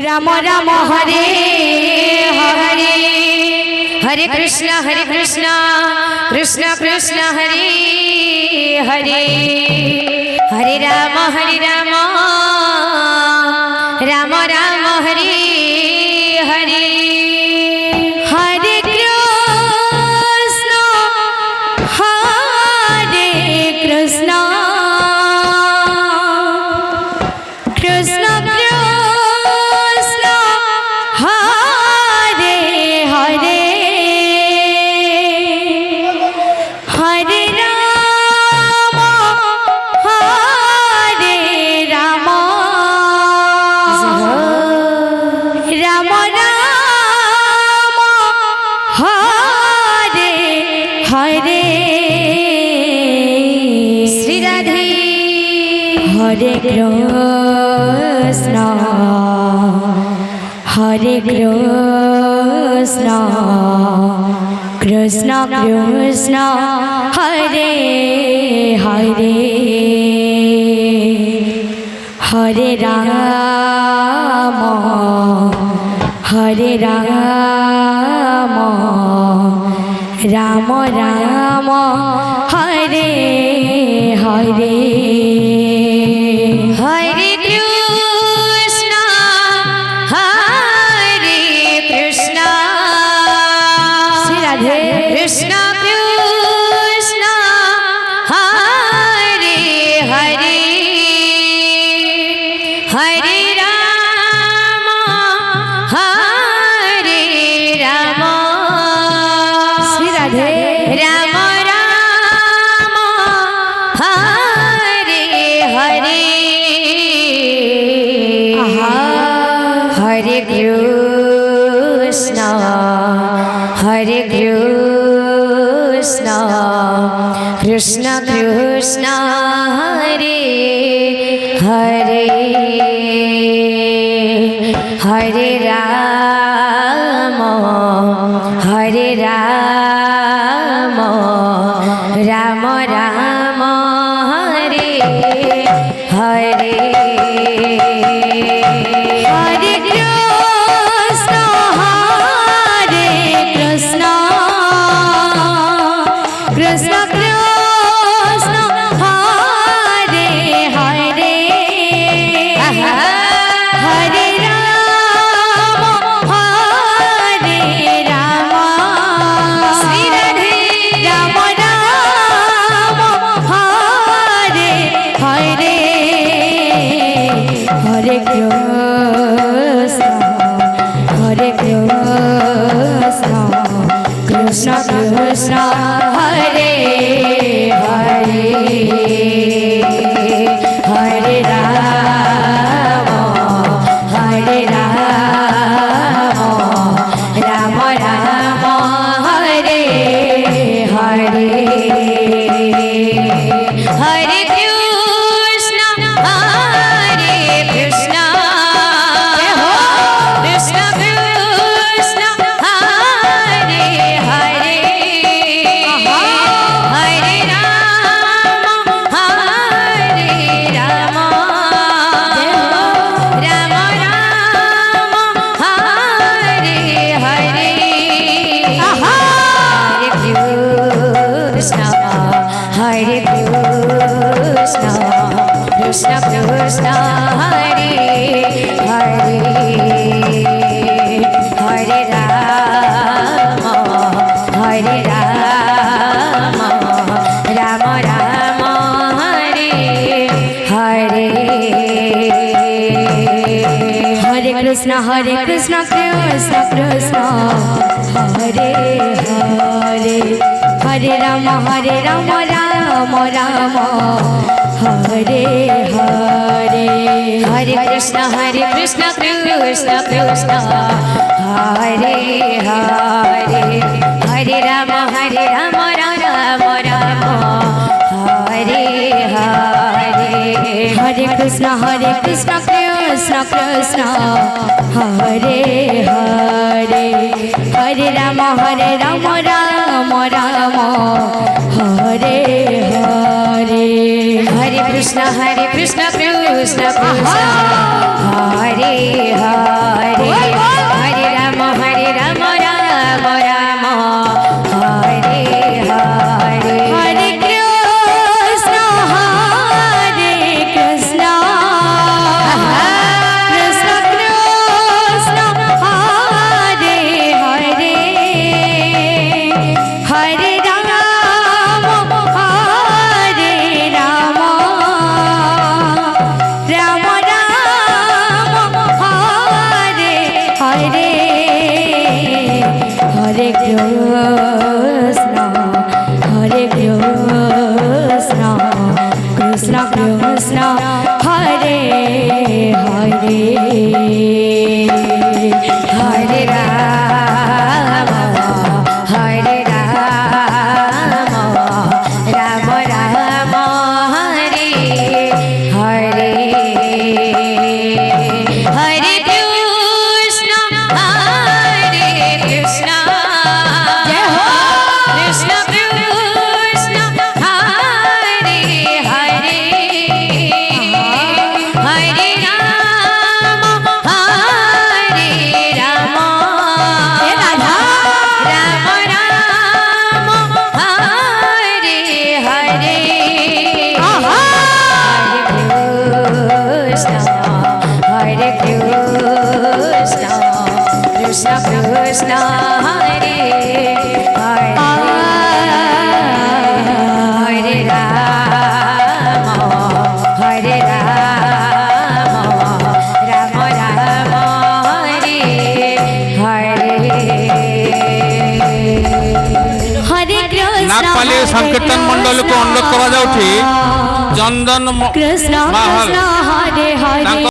राम राम हरे हरे हरे कृष्ण कृष्ण कृष्ण हरे हरे हरे राम राम राम हरे हरे हरे कृष्ण कृष्ण कृष्ण हरे हरे हरे राम राम राम हरे हरे श्री राधे हरे कृष्ण कृष्ण कृष्ण हरे हरे हरे राम राम राम हरे हरे हरे कृष्ण श्री राधे कृष्ण कृष्ण हरे हरे हरे राम श्री राधे राम राम हरे हरे हरे कृष्ण कृष्ण कृष्ण हरे हरे हरे राम राम राम हरे हरे हरे कृष्ण कृष्ण कृष्ण हरे हरे हरे राम श्री राधे राम हरे हरे हरे कृष्ण कृष्ण कृष्ण हरे हरे हरे राम राम राम हरे हरे हरे कृष्ण कृष्ण कृष्ण हरे हरे हरे राम राम राम हरे हरे हरे कृष्ण कृष्ण कृष्ण हरे हरे हरे राम राम राम हरे हरे हरे कृष्ण कृष्ण कृष्ण हरे हरे हरे राम राम राम हरे हरे हरे कृष्ण कृष्ण कृष्ण हरे हरे हरे राम राम राम हरे हरे हरे कृष्ण कृष्ण कृष्ण हरे हरे हरे राम राम हरे हरे हरे कृष्ण कृष्ण कृष्ण हरे हरे কৃষ্ণ হরে কৃষ্ণ কৃষ্ণ কৃষ্ণ হরে হরে হরে রাম হরে রাম রাম রাম হরে হরে হরে কৃষ্ণ হরে কৃষ্ণ জয় হো কৃষ্ণ কৃষ্ণ হরে হরে হরে রাম হে রাধা রাম রাম হরে হরে হরে কৃষ্ণ কৃষ্ণ কৃষ্ণ হরে হরে হরে রাম রাম রাম হরে হরে হরে কৃষ্ণ নাগপালি সংকীর্তন মণ্ডলীକୁ ଅନୁରୋଧ କରାଯାଉଛି ଚନ୍ଦନ কৃষ্ণ ମାହଲ কৃষ্ণ হরে হরে